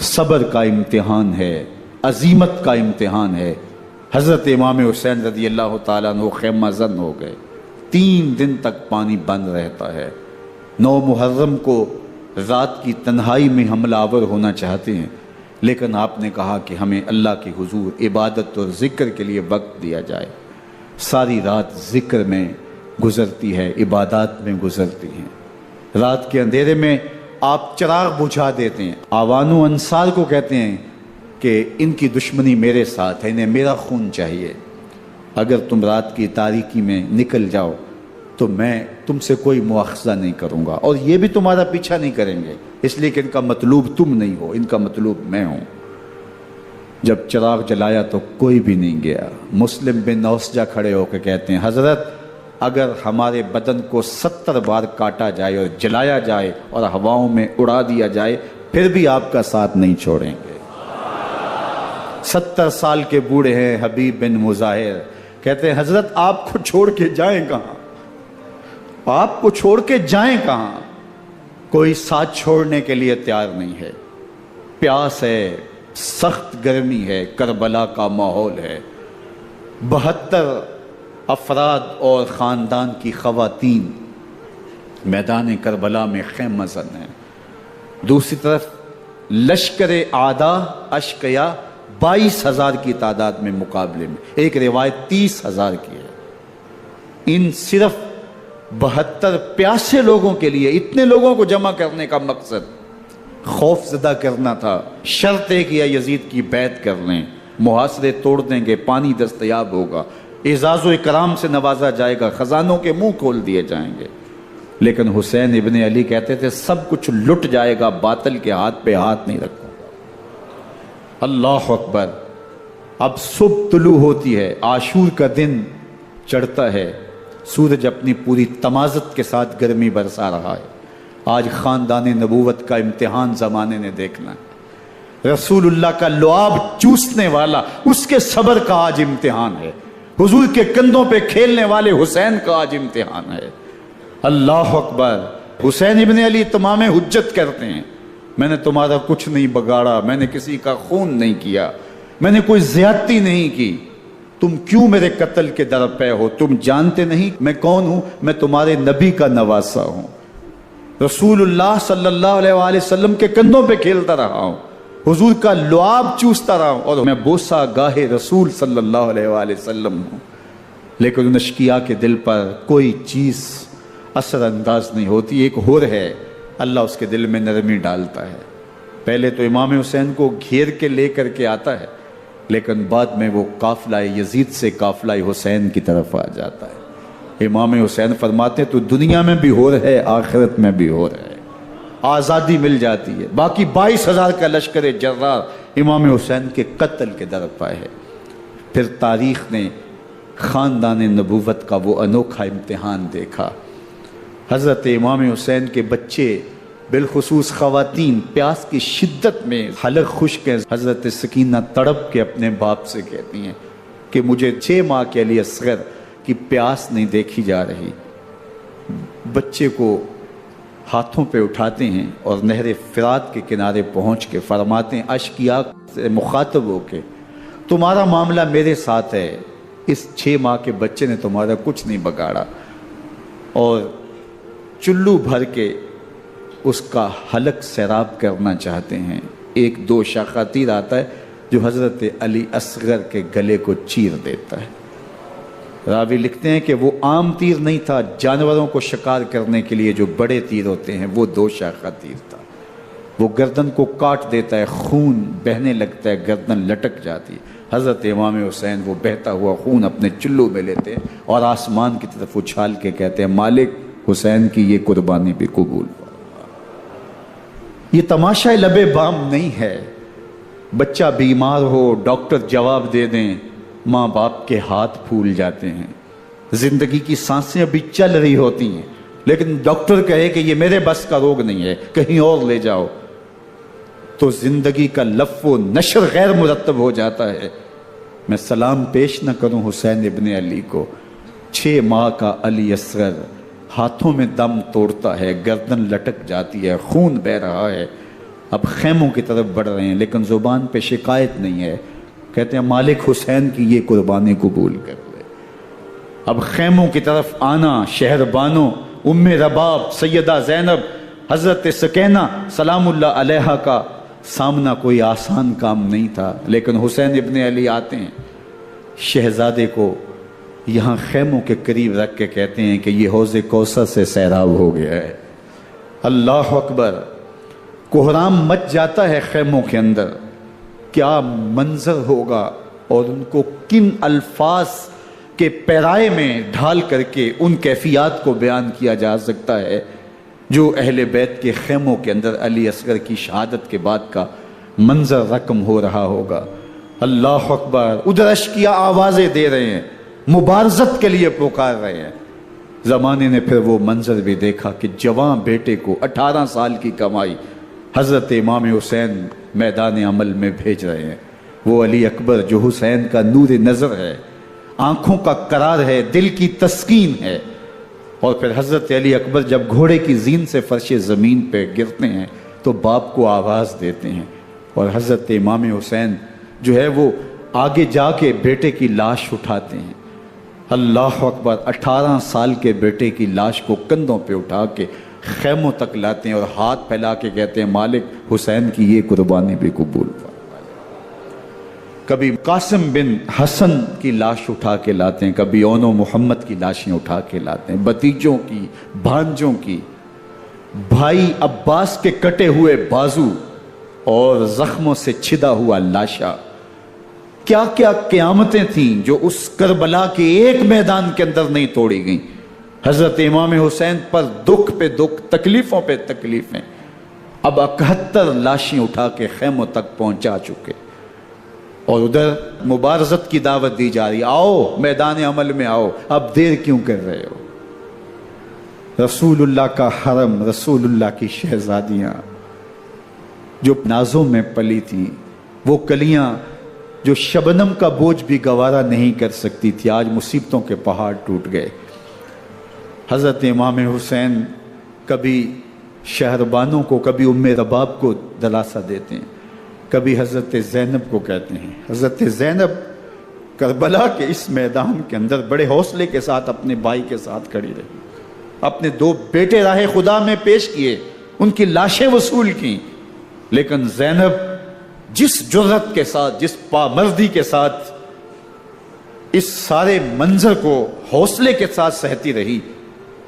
صبر کا امتحان ہے، عزیمت کا امتحان ہے۔ حضرت امام حسین رضی اللہ تعالیٰ عنہ خیمہ زن ہو گئے، 3 دن تک پانی بند رہتا ہے۔ 9 محرم کو رات کی تنہائی میں حملہ آور ہونا چاہتے ہیں، لیکن آپ نے کہا کہ ہمیں اللہ کے حضور عبادت اور ذکر کے لیے وقت دیا جائے۔ ساری رات ذکر میں گزرتی ہے، عبادات میں گزرتی ہیں۔ رات کے اندھیرے میں آپ چراغ بجھا دیتے ہیں۔ آوان و انصار کو کہتے ہیں کہ ان کی دشمنی میرے ساتھ ہے، انہیں میرا خون چاہیے، اگر تم رات کی تاریکی میں نکل جاؤ تو میں تم سے کوئی مواخذہ نہیں کروں گا، اور یہ بھی تمہارا پیچھا نہیں کریں گے، اس لیے کہ ان کا مطلوب تم نہیں ہو، ان کا مطلوب میں ہوں۔ جب چراغ جلایا تو کوئی بھی نہیں گیا۔ مسلم بن اوسجہ کھڑے ہو کے کہتے ہیں، حضرت اگر ہمارے بدن کو 70 بار کاٹا جائے اور جلایا جائے اور ہواؤں میں اڑا دیا جائے پھر بھی آپ کا ساتھ نہیں چھوڑیں گے۔ 70 سال کے بوڑھے ہیں حبیب بن مظاہر، کہتے ہیں حضرت آپ کو چھوڑ کے جائیں کہاں، آپ کو چھوڑ کے جائیں کہاں؟ کوئی ساتھ چھوڑنے کے لیے تیار نہیں ہے۔ پیاس ہے، سخت گرمی ہے، کربلا کا ماحول ہے، 72 افراد اور خاندان کی خواتین میدان کربلا میں خیمہ زن ہیں۔ دوسری طرف لشکر اعداء اشقیا 22,000 کی تعداد میں مقابلے میں، ایک روایت 30,000 کی ہے۔ ان صرف 72 پیاسے لوگوں کے لیے اتنے لوگوں کو جمع کرنے کا مقصد خوف زدہ کرنا تھا۔ شرط ہے کہ یزید کی بیعت کر لیں، محاصرے توڑ دیں گے، پانی دستیاب ہوگا، اعزاز و اکرام سے نوازا جائے گا، خزانوں کے منہ کھول دیے جائیں گے۔ لیکن حسین ابن علی کہتے تھے سب کچھ لٹ جائے گا، باطل کے ہاتھ پہ ہاتھ نہیں رکھوں گا۔ اللہ اکبر۔ اب صبح طلوع ہوتی ہے، عاشور کا دن چڑھتا ہے، سورج اپنی پوری تمازت کے ساتھ گرمی برسا رہا ہے۔ آج خاندان نبوت کا امتحان زمانے نے دیکھنا ہے۔ رسول اللہ کا لعاب چوسنے والا اس کے صبر کا آج امتحان ہے۔ حضور کے کندھوں پہ کھیلنے والے حسین کا آج امتحان ہے۔ اللہ اکبر۔ حسین ابن علی تمام حجت کرتے ہیں، میں نے تمہارا کچھ نہیں بگاڑا، میں نے کسی کا خون نہیں کیا، میں نے کوئی زیادتی نہیں کی، تم کیوں میرے قتل کے در پہ ہو؟ تم جانتے نہیں میں کون ہوں؟ میں تمہارے نبی کا نواسا ہوں، رسول اللہ صلی اللہ علیہ وآلہ وسلم کے کندھوں پہ کھیلتا رہا ہوں، حضور کا لعاب چوستا رہا ہوں، اور میں بوسہ گاہ رسول صلی اللہ علیہ وآلہ وسلم ہوں۔ لیکن ان اشقیاء کے دل پر کوئی چیز اثر انداز نہیں ہوتی۔ ایک ہور ہے، اللہ اس کے دل میں نرمی ڈالتا ہے۔ پہلے تو امام حسین کو گھیر کے لے کر کے آتا ہے، لیکن بعد میں وہ قافلہ یزید سے قافلہ حسین کی طرف آ جاتا ہے۔ امام حسین فرماتے ہیں تو دنیا میں بھی ہور ہے، آخرت میں بھی ہور ہے، آزادی مل جاتی ہے۔ باقی 22,000 کا لشکر جرار امام حسین کے قتل کے در پہ ہے۔ پھر تاریخ نے خاندان نبوت کا وہ انوکھا امتحان دیکھا۔ حضرت امام حسین کے بچے بالخصوص خواتین پیاس کی شدت میں حلق خشک ہیں۔ حضرت سکینہ تڑپ کے اپنے باپ سے کہتی ہیں کہ مجھے 6 ماہ کے علی اصغر کی پیاس نہیں دیکھی جا رہی۔ بچے کو ہاتھوں پہ اٹھاتے ہیں اور نہر فرات کے کنارے پہنچ کے فرماتے ہیں اشقیاء سے مخاطب ہو کے، تمہارا معاملہ میرے ساتھ ہے، اس 6 ماہ کے بچے نے تمہارا کچھ نہیں بگاڑا، اور چلو بھر کے اس کا حلق سیراب کرنا چاہتے ہیں۔ ایک 2 شاخہ تیر آتا ہے جو حضرت علی اصغر کے گلے کو چیر دیتا ہے۔ راوی لکھتے ہیں کہ وہ عام تیر نہیں تھا، جانوروں کو شکار کرنے کے لیے جو بڑے تیر ہوتے ہیں وہ 2 شاخہ تیر تھا۔ وہ گردن کو کاٹ دیتا ہے، خون بہنے لگتا ہے، گردن لٹک جاتی ہے۔ حضرت امام حسین وہ بہتا ہوا خون اپنے چلو میں لیتے ہیں اور آسمان کی طرف اچھال کے کہتے ہیں مالک حسین کی یہ قربانی بھی قبول فرما۔ یہ تماشا لبے بام نہیں ہے۔ بچہ بیمار ہو، ڈاکٹر جواب دے دیں، ماں باپ کے ہاتھ پھول جاتے ہیں۔ زندگی کی سانسیں ابھی چل رہی ہوتی ہیں، لیکن ڈاکٹر کہے کہ یہ میرے بس کا روگ نہیں ہے، کہیں اور لے جاؤ، تو زندگی کا لف و نشر غیر مرتب ہو جاتا ہے۔ میں سلام پیش نہ کروں حسین ابن علی کو، 6 ماہ کا علی اصغر ہاتھوں میں دم توڑتا ہے، گردن لٹک جاتی ہے، خون بہ رہا ہے، اب خیموں کی طرف بڑھ رہے ہیں، لیکن زبان پہ شکایت نہیں ہے، کہتے ہیں مالک حسین کی یہ قربانی قبول کر لے۔ اب خیموں کی طرف آنا، شہر بانو، ام رباب، سیدہ زینب، حضرت سکینہ سلام اللہ علیہا کا سامنا کوئی آسان کام نہیں تھا، لیکن حسین ابن علی آتے ہیں، شہزادے کو یہاں خیموں کے قریب رکھ کے کہتے ہیں کہ یہ حوض کوثر سے سیراب ہو گیا ہے۔ اللہ اکبر، کوہرام مچ جاتا ہے خیموں کے اندر، کیا منظر ہوگا، اور ان کو کن الفاظ کے پیرائے میں ڈھال کر کے ان کیفیات کو بیان کیا جا سکتا ہے جو اہل بیت کے خیموں کے اندر علی اصغر کی شہادت کے بعد کا منظر رقم ہو رہا ہوگا۔ اللہ اکبر، ادھر اشکیا آوازیں دے رہے ہیں، مبارزت کے لیے پکار رہے ہیں۔ زمانے نے پھر وہ منظر بھی دیکھا کہ جوان بیٹے کو 18 سال کی کمائی حضرت امام حسین میدان عمل میں بھیج رہے ہیں۔ وہ علی اکبر جو حسین کا نور نظر ہے، آنکھوں کا قرار ہے، دل کی تسکین ہے۔ اور پھر حضرت علی اکبر جب گھوڑے کی زین سے فرش زمین پہ گرتے ہیں تو باپ کو آواز دیتے ہیں، اور حضرت امام حسین جو ہے وہ آگے جا کے بیٹے کی لاش اٹھاتے ہیں۔ اللہ اکبر، 18 سال کے بیٹے کی لاش کو کندھوں پہ اٹھا کے خیموں تک لاتے ہیں اور ہاتھ پھیلا کے کہتے ہیں مالک حسین کی یہ قربانی بھی قبول فرما۔ کبھی قاسم بن حسن کی لاش اٹھا کے لاتے ہیں، کبھی اون و محمد کی لاشیں اٹھا کے لاتے ہیں، بھتیجوں کی، بھانجوں کی، بھائی عباس کے کٹے ہوئے بازو اور زخموں سے چھدا ہوا لاشا۔ کیا کیا قیامتیں تھیں جو اس کربلا کے ایک میدان کے اندر نہیں توڑی گئیں۔ حضرت امام حسین پر دکھ پہ دکھ، تکلیفوں پہ تکلیفیں۔ اب 71 لاشیں اٹھا کے خیموں تک پہنچا چکے، اور ادھر مبارزت کی دعوت دی جا رہی، آؤ میدان عمل میں آؤ، اب دیر کیوں کر رہے ہو۔ رسول اللہ کا حرم، رسول اللہ کی شہزادیاں جو نازوں میں پلی تھیں، وہ کلیاں جو شبنم کا بوجھ بھی گوارا نہیں کر سکتی تھی، آج مصیبتوں کے پہاڑ ٹوٹ گئے۔ حضرت امام حسین کبھی شہربانوں کو، کبھی ام رباب کو دلاسا دیتے ہیں، کبھی حضرت زینب کو کہتے ہیں۔ حضرت زینب کربلا کے اس میدان کے اندر بڑے حوصلے کے ساتھ اپنے بھائی کے ساتھ کھڑی رہی، اپنے 2 بیٹے راہ خدا میں پیش کیے، ان کی لاشیں وصول کی، لیکن زینب جس جرأت کے ساتھ، جس پامردی کے ساتھ اس سارے منظر کو حوصلے کے ساتھ سہتی رہی،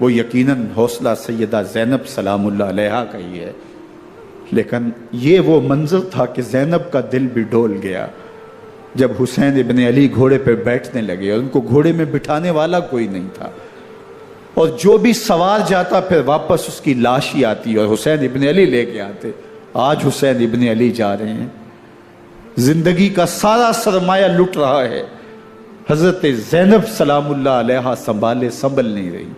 وہ یقیناً حوصلہ سیدہ زینب سلام اللہ علیہا کا ہی ہے۔ لیکن یہ وہ منظر تھا کہ زینب کا دل بھی ڈول گیا جب حسین ابن علی گھوڑے پہ بیٹھنے لگے اور ان کو گھوڑے میں بٹھانے والا کوئی نہیں تھا، اور جو بھی سوار جاتا پھر واپس اس کی لاش ہی آتی اور حسین ابن علی لے کے آتے۔ آج حسین ابن علی جا رہے ہیں، زندگی کا سارا سرمایہ لٹ رہا ہے، حضرت زینب سلام اللہ علیہا سنبھل نہیں رہی۔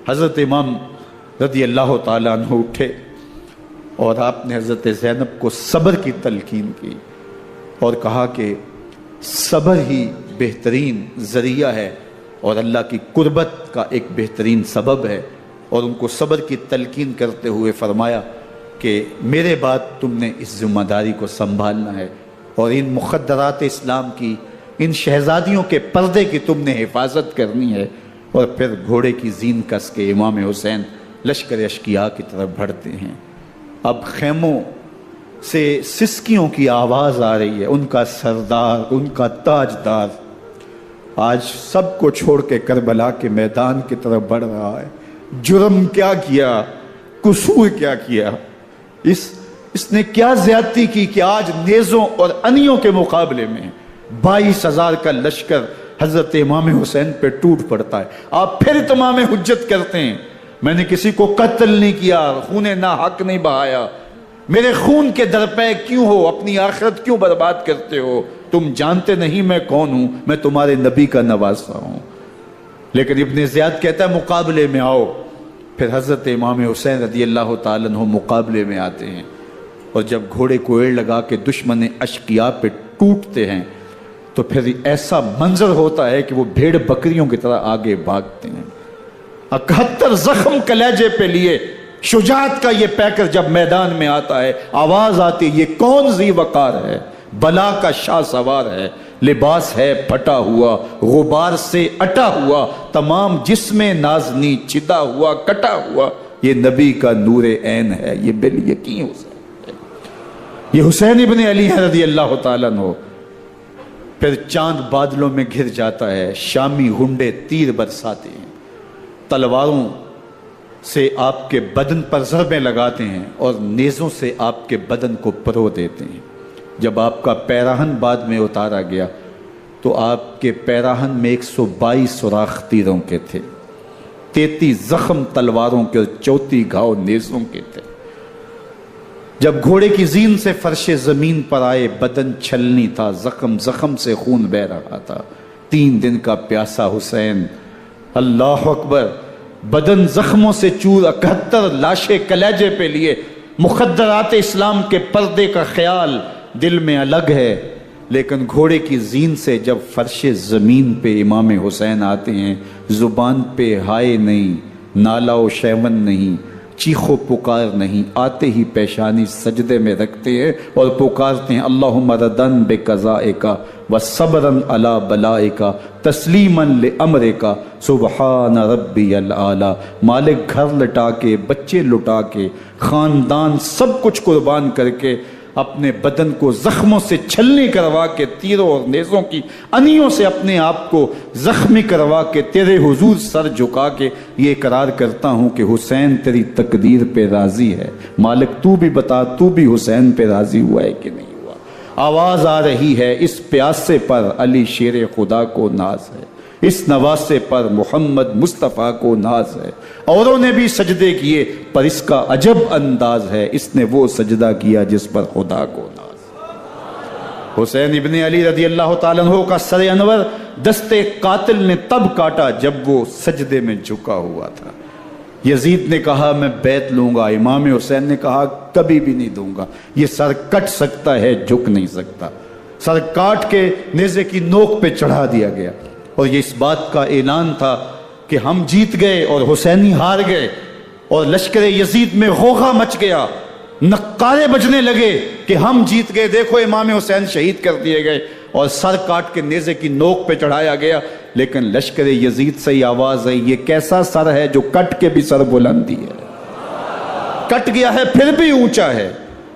حضرت امام رضی اللہ تعالیٰ عنہ اٹھے اور آپ نے حضرت زینب کو صبر کی تلقین کی اور کہا کہ صبر ہی بہترین ذریعہ ہے اور اللہ کی قربت کا ایک بہترین سبب ہے، اور ان کو صبر کی تلقین کرتے ہوئے فرمایا کہ میرے بعد تم نے اس ذمہ داری کو سنبھالنا ہے اور ان مخدرات اسلام کی، ان شہزادیوں کے پردے کی تم نے حفاظت کرنی ہے۔ اور پھر گھوڑے کی زین کس کے امام حسین لشکر اشکیا کی طرف بڑھتے ہیں۔ اب خیموں سے سسکیوں کی آواز آ رہی ہے، ان کا سردار، ان کا تاجدار آج سب کو چھوڑ کے کربلا کے میدان کی طرف بڑھ رہا ہے۔ جرم کیا کیا، قصور کیا کیا، اس نے کیا زیادتی کی کہ آج نیزوں اور انیوں کے مقابلے میں 22,000 کا لشکر حضرت امام حسین پہ ٹوٹ پڑتا ہے۔ آپ پھر اتمام حجت کرتے ہیں، میں نے کسی کو قتل نہیں کیا، خون ناحق نہیں بہایا، میرے خون کے درپے کیوں ہو، اپنی آخرت کیوں برباد کرتے ہو، تم جانتے نہیں میں کون ہوں، میں تمہارے نبی کا نواسا ہوں۔ لیکن ابن زیاد کہتا ہے مقابلے میں آؤ۔ پھر حضرت امام حسین رضی اللہ تعالیٰ عنہ مقابلے میں آتے ہیں، اور جب گھوڑے کو ایڑ لگا کے دشمن اشقیاء پہ ٹوٹتے ہیں تو پھر ایسا منظر ہوتا ہے کہ وہ بھیڑ بکریوں کی طرح آگے بھاگتے ہیں۔ 71 زخم کلیجے پہ لیے شجاعت کا یہ پیکر جب میدان میں آتا ہے، آواز آتی، یہ کون ذی وقار ہے، بلا کا شاہ سوار ہے، لباس ہے پھٹا ہوا، غبار سے اٹا ہوا، تمام جسم نازنی چدا ہوا کٹا ہوا، یہ نبی کا نور عین ہے، یہ بال یقین حسین ہے، یہ حسین ابن علی ہے رضی اللہ تعالیٰ عنہ۔ پھر چاند بادلوں میں گھر جاتا ہے، شامی غنڈے تیر برساتے ہیں، تلواروں سے آپ کے بدن پر ضربیں لگاتے ہیں اور نیزوں سے آپ کے بدن کو پرو دیتے ہیں۔ جب آپ کا پیراہن بعد میں اتارا گیا تو آپ کے پیراہن میں 122 سوراخ تیروں کے تھے، 33 زخم تلواروں کے اور 34 گھاؤ نیزوں کے تھے۔ جب گھوڑے کی زین سے فرش زمین پر آئے، بدن چھلنی تھا، زخم زخم سے خون بہ رہا تھا، 3 دن کا پیاسا حسین، اللہ اکبر، بدن زخموں سے چور، 71 لاشیں کلیجے پہ لیے، مخدرات اسلام کے پردے کا خیال دل میں الگ ہے، لیکن گھوڑے کی زین سے جب فرش زمین پہ امام حسین آتے ہیں، زبان پہ ہائے نہیں، نالا و شیون نہیں، چیخ و پکار نہیں، آتے ہی پیشانی سجدے میں رکھتے ہیں اور پکارتے ہیں اللہم ردن بقضائک وصبرن علی بلائک تسلیما لامرک سبحان ربی الاعلی۔ مالک گھر لٹا کے، بچے لٹا کے، خاندان سب کچھ قربان کر کے، اپنے بدن کو زخموں سے چھلنی کروا کے، تیروں اور نیزوں کی انیوں سے اپنے آپ کو زخمی کروا کے، تیرے حضور سر جھکا کے یہ اقرار کرتا ہوں کہ حسین تیری تقدیر پہ راضی ہے، مالک تو بھی بتا، تو بھی حسین پہ راضی ہوا ہے کہ نہیں ہوا۔ آواز آ رہی ہے، اس پیاسے پر علی شیر خدا کو ناز ہے، اس نواسے پر محمد مصطفیٰ کو ناز ہے، اوروں نے بھی سجدے کیے پر اس کا عجب انداز ہے، اس نے وہ سجدہ کیا جس پر خدا کو ناز ہے۔ حسین ابن علی رضی اللہ تعالیٰ عنہ کا سر انور دستے قاتل نے تب کاٹا جب وہ سجدے میں جھکا ہوا تھا۔ یزید نے کہا میں بیعت لوں گا، امام حسین نے کہا کبھی بھی نہیں دوں گا، یہ سر کٹ سکتا ہے جھک نہیں سکتا۔ سر کاٹ کے نیزے کی نوک پہ چڑھا دیا گیا، اور یہ اس بات کا اعلان تھا کہ ہم جیت گئے اور حسینی ہار گئے، اور لشکر یزید میں غوغا مچ گیا، نقارے بجنے لگے کہ ہم جیت گئے، دیکھو امام حسین شہید کر دیے گئے، اور سر کاٹ کے نیزے کی نوک پہ چڑھایا گیا۔ لیکن لشکر یزید سے ہی آواز آئی یہ کیسا سر ہے جو کٹ کے بھی سر بلندی ہے، کٹ گیا ہے پھر بھی اونچا ہے،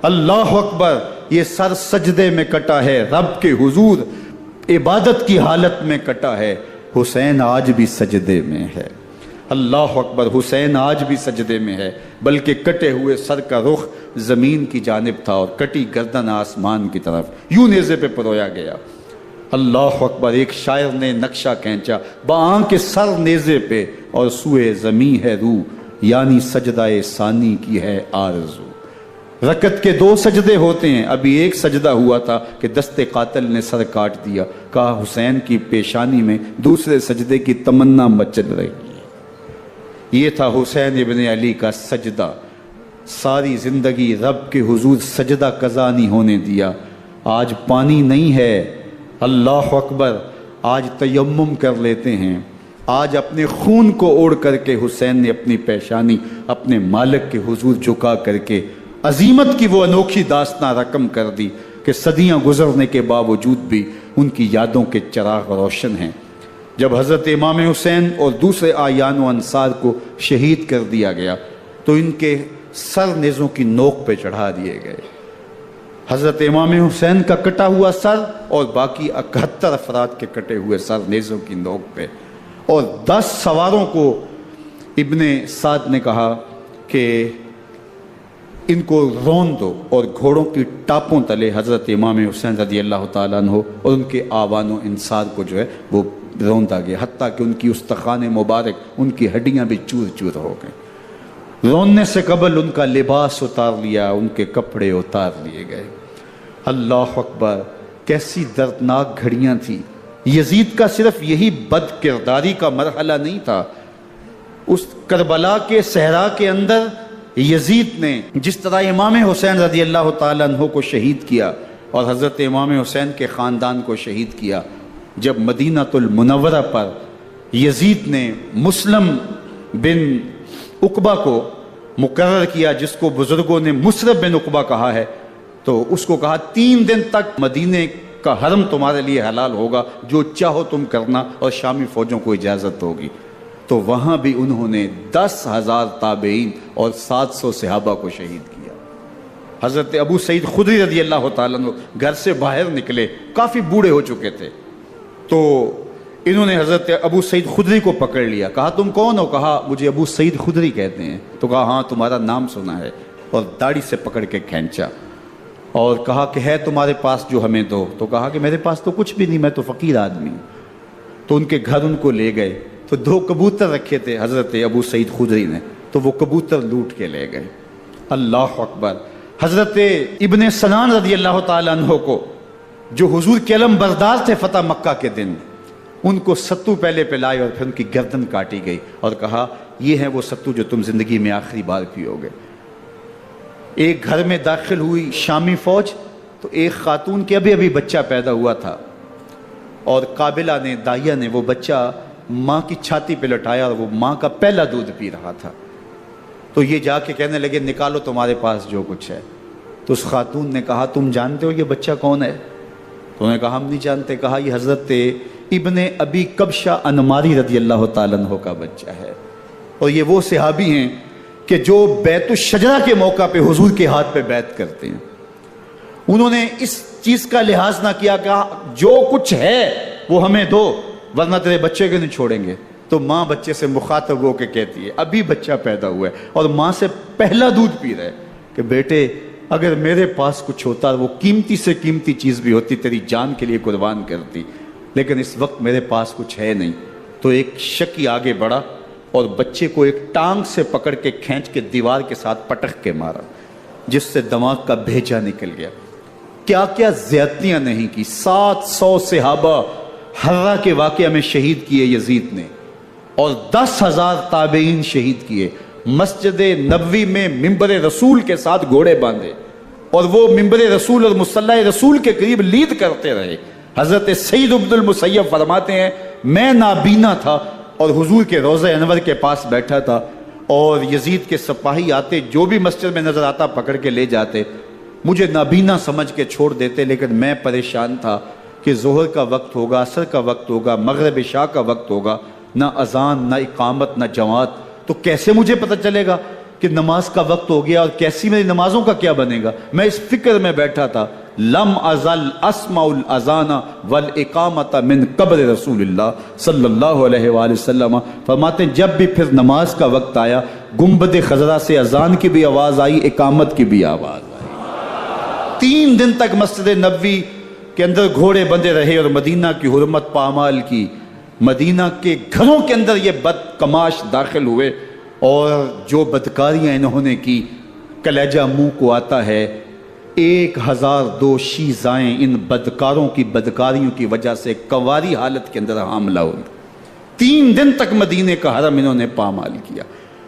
اللہ اکبر، یہ سر سجدے میں کٹا ہے، رب کے حضور عبادت کی حالت میں کٹا ہے، حسین آج بھی سجدے میں ہے، اللہ اکبر، حسین آج بھی سجدے میں ہے، بلکہ کٹے ہوئے سر کا رخ زمین کی جانب تھا اور کٹی گردن آسمان کی طرف، یوں نیزے پہ پرویا گیا، اللہ اکبر۔ ایک شاعر نے نقشہ کھینچا، باں کے سر نیزے پہ اور سوئے زمیں ہے روح، یعنی سجدہ ثانی کی ہے آرزو۔ رکعت کے 2 سجدے ہوتے ہیں، ابھی ایک سجدہ ہوا تھا کہ دست قاتل نے سر کاٹ دیا، کہا حسین کی پیشانی میں دوسرے سجدے کی تمنا مچل رہی ہے۔ یہ تھا حسین ابن علی کا سجدہ، ساری زندگی رب کے حضور سجدہ قضا نہیں ہونے دیا۔ آج پانی نہیں ہے، اللہ اکبر، آج تیمم کر لیتے ہیں، آج اپنے خون کو اوڑھ کر کے حسین نے اپنی پیشانی اپنے مالک کے حضور جھکا کر کے عظیمت کی وہ انوکھی داستان رقم کر دی کہ صدیاں گزرنے کے باوجود بھی ان کی یادوں کے چراغ روشن ہیں۔ جب حضرت امام حسین اور دوسرے آیان و انصار کو شہید کر دیا گیا تو ان کے سر نیزوں کی نوک پہ چڑھا دیے گئے، حضرت امام حسین کا کٹا ہوا سر اور باقی 71 افراد کے کٹے ہوئے سر نیزوں کی نوک پہ، اور 10 سواروں کو ابن سعد نے کہا کہ ان کو رون دو، اور گھوڑوں کی ٹاپوں تلے حضرت امام حسین رضی اللہ تعالیٰ عنہ اور ان کے آوان و انصار کو جو ہے وہ روندا گیا، حتیٰ کہ ان کی استخوان مبارک، ان کی ہڈیاں بھی چور چور ہو گئیں۔ روننے سے قبل ان کا لباس اتار لیا، ان کے کپڑے اتار لیے گئے۔ اللہ اکبر، کیسی دردناک گھڑیاں تھیں۔ یزید کا صرف یہی بد کرداری کا مرحلہ نہیں تھا، اس کربلا کے صحرا کے اندر یزید نے جس طرح امام حسین رضی اللہ تعالیٰ عنہ کو شہید کیا اور حضرت امام حسین کے خاندان کو شہید کیا، جب مدینہ المنورہ پر یزید نے مسلم بن عقبہ کو مقرر کیا جس کو بزرگوں نے مصرف بن عقبہ کہا ہے، تو اس کو کہا 3 دن تک مدینے کا حرم تمہارے لیے حلال ہوگا، جو چاہو تم کرنا، اور شامی فوجوں کو اجازت ہوگی۔ تو وہاں بھی انہوں نے 10,000 تابعین اور 700 صحابہ کو شہید کیا۔ حضرت ابو سعید خدری رضی اللہ تعالیٰ عنہ گھر سے باہر نکلے، کافی بوڑھے ہو چکے تھے، تو انہوں نے حضرت ابو سعید خدری کو پکڑ لیا، کہا تم کون ہو؟ کہا مجھے ابو سعید خدری کہتے ہیں۔ تو کہا ہاں تمہارا نام سنا ہے، اور داڑھی سے پکڑ کے کھینچا اور کہا کہ ہے تمہارے پاس جو ہمیں دو؟ تو کہا کہ میرے پاس تو کچھ بھی نہیں، میں تو فقیر آدمی ہوں۔ تو ان کے گھر ان کو لے گئے، تو 2 کبوتر رکھے تھے حضرت ابو سعید خدری نے، تو وہ کبوتر لوٹ کے لے گئے۔ اللہ اکبر۔ حضرت ابن سنان رضی اللہ تعالیٰ عنہ کو، جو حضور کے علم بردار تھے فتح مکہ کے دن، ان کو ستو پہلے پلائے اور پھر ان کی گردن کاٹی گئی، اور کہا یہ ہے وہ ستو جو تم زندگی میں آخری بار پیو گے۔ ایک گھر میں داخل ہوئی شامی فوج، تو ایک خاتون کے ابھی بچہ پیدا ہوا تھا، اور قابلہ نے، دائیا نے، وہ بچہ ماں کی چھاتی پہ لٹایا، اور وہ ماں کا پہلا دودھ پی رہا تھا۔ تو یہ جا کے کہنے لگے نکالو تمہارے پاس جو کچھ ہے۔ تو اس خاتون نے کہا تم جانتے ہو یہ بچہ کون ہے؟ تو انہوں نے کہا ہم نہیں جانتے۔ کہا یہ حضرت ابن ابی کبشہ انماری رضی اللہ تعالیٰ عنہ کا بچہ ہے، اور یہ وہ صحابی ہیں کہ جو بیت الشجرہ کے موقع پہ حضور کے ہاتھ پہ بیعت کرتے ہیں۔ انہوں نے اس چیز کا لحاظ نہ کیا کہ جو کچھ ہے وہ ہمیں دو، ورنہ تیرے بچے کو نہیں چھوڑیں گے۔ تو ماں بچے سے مخاطب ہو کے کہتی ہے، ابھی بچہ پیدا ہوا ہے اور ماں سے پہلا دودھ پی رہا ہے، کہ بیٹے اگر میرے پاس کچھ ہوتا، وہ قیمتی سے قیمتی چیز بھی ہوتی، تیری جان کے لیے قربان کرتی، لیکن اس وقت میرے پاس کچھ ہے نہیں۔ تو ایک شکی آگے بڑھا اور بچے کو ایک ٹانگ سے پکڑ کے کھینچ کے دیوار کے ساتھ پٹک کے مارا، جس سے دماغ کا بھیجا نکل گیا۔ کیا کیا زیادتیاں نہیں کی۔ 700 صحابہ حرہ کے واقعہ میں شہید کیے یزید نے، اور 10,000 تابعین شہید کیے۔ مسجد نبوی میں منبر رسول کے ساتھ گھوڑے باندھے، اور وہ منبر رسول اور مصلی رسول کے قریب لید کرتے رہے۔ حضرت سید عبد المسیب فرماتے ہیں میں نابینا تھا اور حضور کے روضہ انور کے پاس بیٹھا تھا، اور یزید کے سپاہی آتے، جو بھی مسجد میں نظر آتا پکڑ کے لے جاتے، مجھے نابینا سمجھ کے چھوڑ دیتے، لیکن میں پریشان تھا کہ ظہر کا وقت ہوگا، عصر کا وقت ہوگا، مغرب عشاء کا وقت ہوگا، نہ اذان، نہ اقامت، نہ جماعت، تو کیسے مجھے پتہ چلے گا کہ نماز کا وقت ہو گیا، اور کیسی میری نمازوں کا کیا بنے گا؟ میں اس فکر میں بیٹھا تھا۔ لم ازل اسمع الاذان والاقامت من قبل رسول اللہ صلی اللہ علیہ وآلہ وسلم۔ فرماتے ہیں جب بھی پھر نماز کا وقت آیا، گنبد خضرا سے اذان کی بھی آواز آئی، اقامت کی بھی آواز آئی۔ 3 دن تک مسجد نبوی کے اندر گھوڑے بندے رہے، اور مدینہ کی حرمت پامال کی۔ مدینہ کے گھروں کے اندر یہ بدکماش داخل ہوئے، اور جو بدکاریاں انہوں نے کی کلیجہ منہ کو آتا ہے۔ 1002 شیزائیں ان بدکاروں کی بدکاریوں کی وجہ سے کواری حالت کے اندر حاملہ ہوئی۔ 3 دن تک مدینے کا حرم انہوں نے پامال کیا،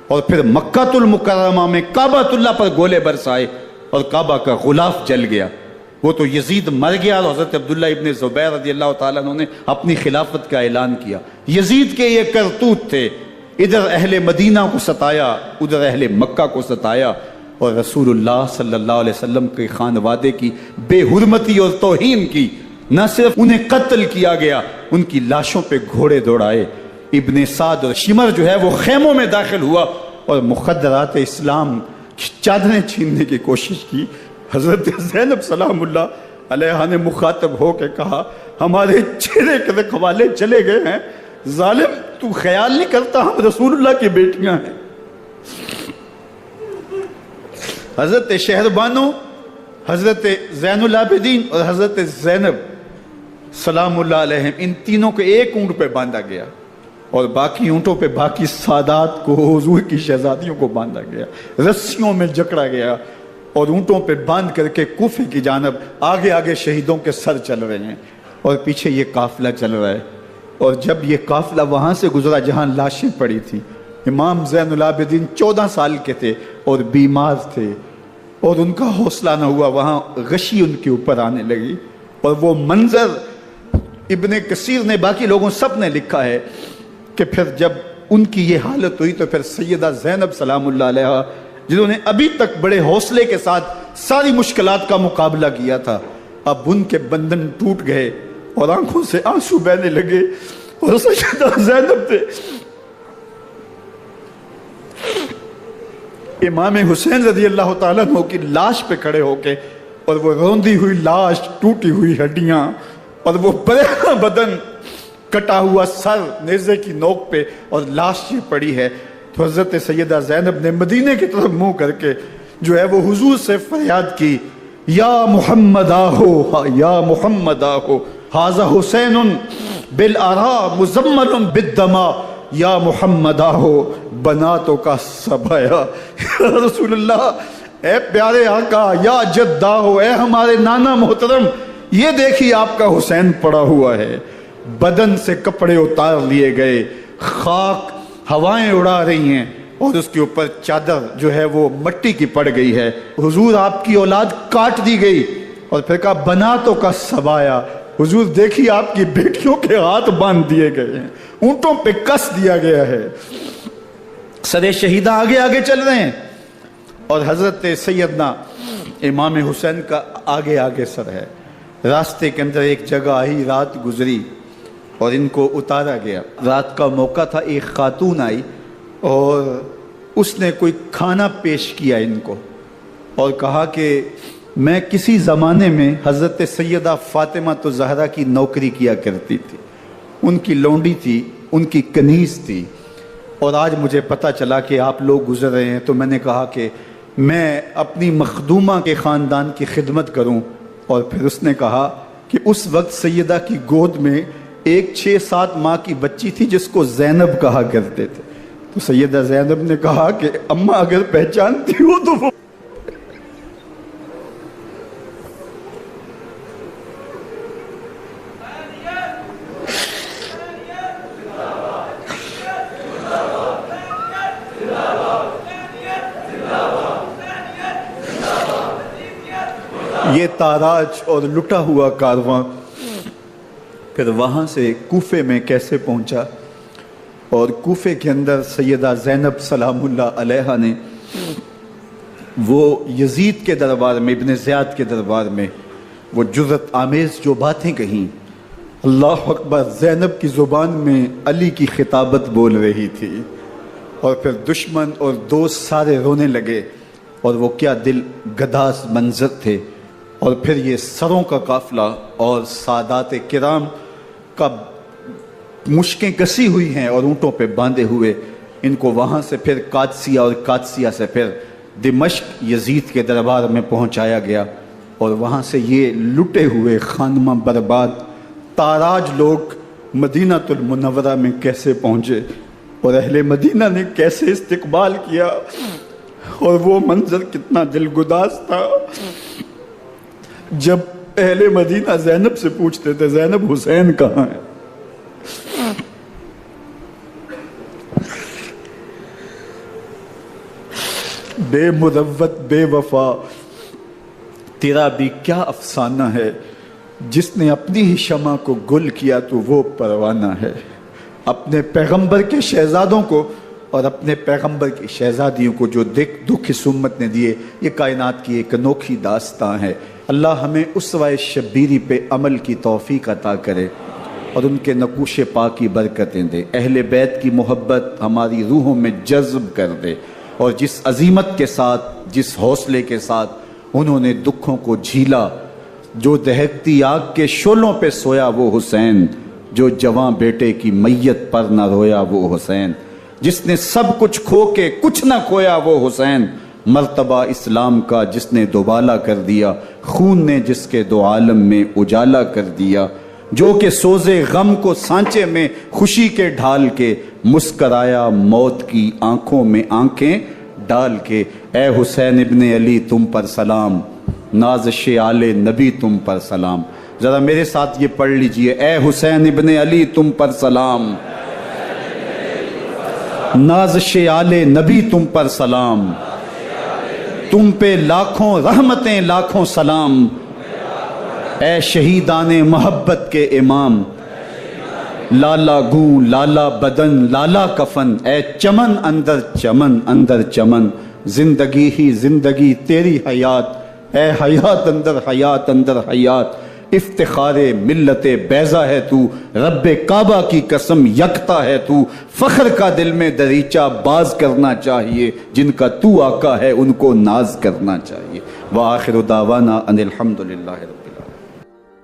اور پھر مکہ المکرمہ میں کعبۃ اللہ پر گولے برسائے، اور کعبہ کا غلاف جل گیا۔ وہ تو یزید مر گیا، اور حضرت عبداللہ ابن زبیر رضی اللہ تعالیٰ عنہ نے اپنی خلافت کا اعلان کیا۔ یزید کے یہ کرتوت تھے، ادھر اہل مدینہ کو ستایا، ادھر اہل مکہ کو ستایا، اور رسول اللہ صلی اللہ علیہ وسلم کے خانوادے کی بے حرمتی اور توہین کی۔ نہ صرف انہیں قتل کیا گیا، ان کی لاشوں پہ گھوڑے دوڑائے۔ ابن سعد اور شمر جو ہے وہ خیموں میں داخل ہوا، اور مخدرات اسلام کی چادریں چھیننے کی کوشش کی۔ حضرت زینب سلام اللہ علیہ نے مخاطب ہو کے کہا ہمارے چہرے کے رکھوالے چلے گئے ہیں، ظالم تو خیال نہیں کرتا ہم رسول اللہ کی بیٹیاں ہیں۔ حضرت شہربانو، حضرت زین العابدین اور حضرت زینب سلام اللہ علیہ، ان تینوں کو ایک اونٹ پہ باندھا گیا، اور باقی اونٹوں پہ باقی سادات کو، حضور کی شہزادیوں کو باندھا گیا، رسیوں میں جکڑا گیا، اور اونٹوں پہ باندھ کر کے کوفے کی جانب آگے آگے شہیدوں کے سر چل رہے ہیں، اور پیچھے یہ قافلہ چل رہا ہے۔ اور جب یہ قافلہ وہاں سے گزرا جہاں لاشیں پڑی تھیں، امام زین العابدین 14 سال کے تھے اور بیمار تھے، اور ان کا حوصلہ نہ ہوا، وہاں غشی ان کے اوپر آنے لگی۔ اور وہ منظر ابن کثیر نے، باقی لوگوں سب نے لکھا ہے کہ پھر جب ان کی یہ حالت ہوئی تو پھر سیدہ زینب سلام اللہ علیہ جنہوں نے ابھی تک بڑے حوصلے کے ساتھ ساری مشکلات کا مقابلہ کیا تھا، اب ان کے بندھن ٹوٹ گئے اور آنکھوں سے آنسو بہنے لگے، اور سیدہ زینب تھے امام حسین رضی اللہ تعالیٰ عنہ کی لاش پہ کھڑے ہو کے، اور وہ روندی ہوئی لاش، ٹوٹی ہوئی ہڈیاں، اور وہ برینا بدن، کٹا ہوا سر نیزے کی نوک پہ، اور لاش یہ پڑی ہے، تو حضرت سیدہ زینب نے مدینے کی طرف منہ کر کے جو ہے وہ حضور سے فریاد کی، یا محمد آہو، یا محمد آہو، ھذا حسین بالآراء مزمل بالدماء، یا محمد آہو بناتوں کا سبایا۔ یا رسول اللہ، اے پیارے آقا، یا جد آہو، اے ہمارے نانا محترم، یہ دیکھیے آپ کا حسین پڑا ہوا ہے، بدن سے کپڑے اتار لیے گئے، خاک ہوائیں اڑا رہی ہیں، اور اس کے اوپر چادر جو ہے وہ مٹی کی پڑ گئی ہے، حضور آپ کی اولاد کاٹ دی گئی، اور پھر کہا بناتوں کا سبایا، حضور دیکھیے آپ کی بیٹیوں کے ہاتھ باندھ دیے گئے ہیں، اونٹوں پہ کس دیا گیا ہے، سر شہیدہ آگے آگے چل رہے ہیں، اور حضرت سیدنا امام حسین کا آگے آگے سر ہے۔ راستے کے اندر ایک جگہ آئی، رات گزری اور ان کو اتارا گیا۔ رات کا موقع تھا، ایک خاتون آئی اور اس نے کوئی کھانا پیش کیا ان کو، اور کہا کہ میں کسی زمانے میں حضرت سیدہ فاطمہ تو زہرا کی نوکری کیا کرتی تھی، ان کی لونڈی تھی، ان کی کنیز تھی، اور آج مجھے پتہ چلا کہ آپ لوگ گزر رہے ہیں، تو میں نے کہا کہ میں اپنی مخدومہ کے خاندان کی خدمت کروں۔ اور پھر اس نے کہا کہ اس وقت سیدہ کی گود میں ایک 6-7 ماہ کی بچی تھی جس کو زینب کہا کرتے تھے، تو سیدہ زینب نے کہا کہ اماں اگر پہچانتی ہو تو وہ یہ تاراج اور لٹا ہوا کارواں پھر وہاں سے کوفے میں کیسے پہنچا، اور کوفے کے اندر سیدہ زینب سلام اللہ علیہا نے وہ یزید کے دربار میں، ابن زیاد کے دربار میں وہ جرأت آمیز جو باتیں کہیں، اللہ اکبر، زینب کی زبان میں علی کی خطابت بول رہی تھی، اور پھر دشمن اور دوست سارے رونے لگے، اور وہ کیا دل گداز منظر تھے، اور پھر یہ سروں کا قافلہ اور سادات کرام کا مشکیں کسی ہوئی ہیں اور اونٹوں پہ باندھے ہوئے، ان کو وہاں سے پھر قادسیہ اور قادسیہ سے پھر دمشق یزید کے دربار میں پہنچایا گیا، اور وہاں سے یہ لٹے ہوئے خانمہ برباد تاراج لوگ مدینہ المنورہ میں کیسے پہنچے، اور اہل مدینہ نے کیسے استقبال کیا، اور وہ منظر کتنا دلگداز تھا جب اہل مدینہ زینب سے پوچھتے تھے زینب حسین کہاں ہے؟ بے مروت بے وفا تیرا بھی کیا افسانہ ہے، جس نے اپنی ہی شمع کو گل کیا تو وہ پروانہ ہے۔ اپنے پیغمبر کے شہزادوں کو اور اپنے پیغمبر کی شہزادیوں کو جو دکھ اس امت نے دیے، یہ کائنات کی ایک انوکھی داستان ہے۔ اللہ ہمیں اسوہ شبیری پہ عمل کی توفیق عطا کرے اور ان کے نقوش پاک کی برکتیں دے، اہل بیت کی محبت ہماری روحوں میں جذب کر دے، اور جس عظیمت کے ساتھ، جس حوصلے کے ساتھ انہوں نے دکھوں کو جھیلا، جو دہکتی آگ کے شعلوں پہ سویا وہ حسین، جو جواں بیٹے کی میت پر نہ رویا وہ حسین، جس نے سب کچھ کھو کے کچھ نہ کھویا وہ حسین، مرتبہ اسلام کا جس نے دوبالا کر دیا، خون نے جس کے دو عالم میں اجالا کر دیا، جو کہ سوزے غم کو سانچے میں خوشی کے ڈھال کے، مسکرایا موت کی آنکھوں میں آنکھیں ڈال کے۔ اے حسین ابن علی تم پر سلام، نازش آل نبی تم پر سلام۔ ذرا میرے ساتھ یہ پڑھ لیجئے، اے حسین ابن علی تم پر سلام، نازش آل نبی تم پر سلام، تم پہ لاکھوں رحمتیں لاکھوں سلام، اے شہیدان محبت کے امام، لالا گوں لالا بدن لالا کفن، اے چمن اندر چمن اندر چمن، زندگی ہی زندگی تیری حیات، اے حیات اندر حیات اندر حیات، افتخار ملت بیضا ہے تو، رب کعبہ کی قسم یکتا ہے تو، فخر کا دل میں دریچہ باز کرنا چاہیے، جن کا تو آقا ہے ان کو ناز کرنا چاہیے۔ وآخر دعوانا ان الحمدللہ رب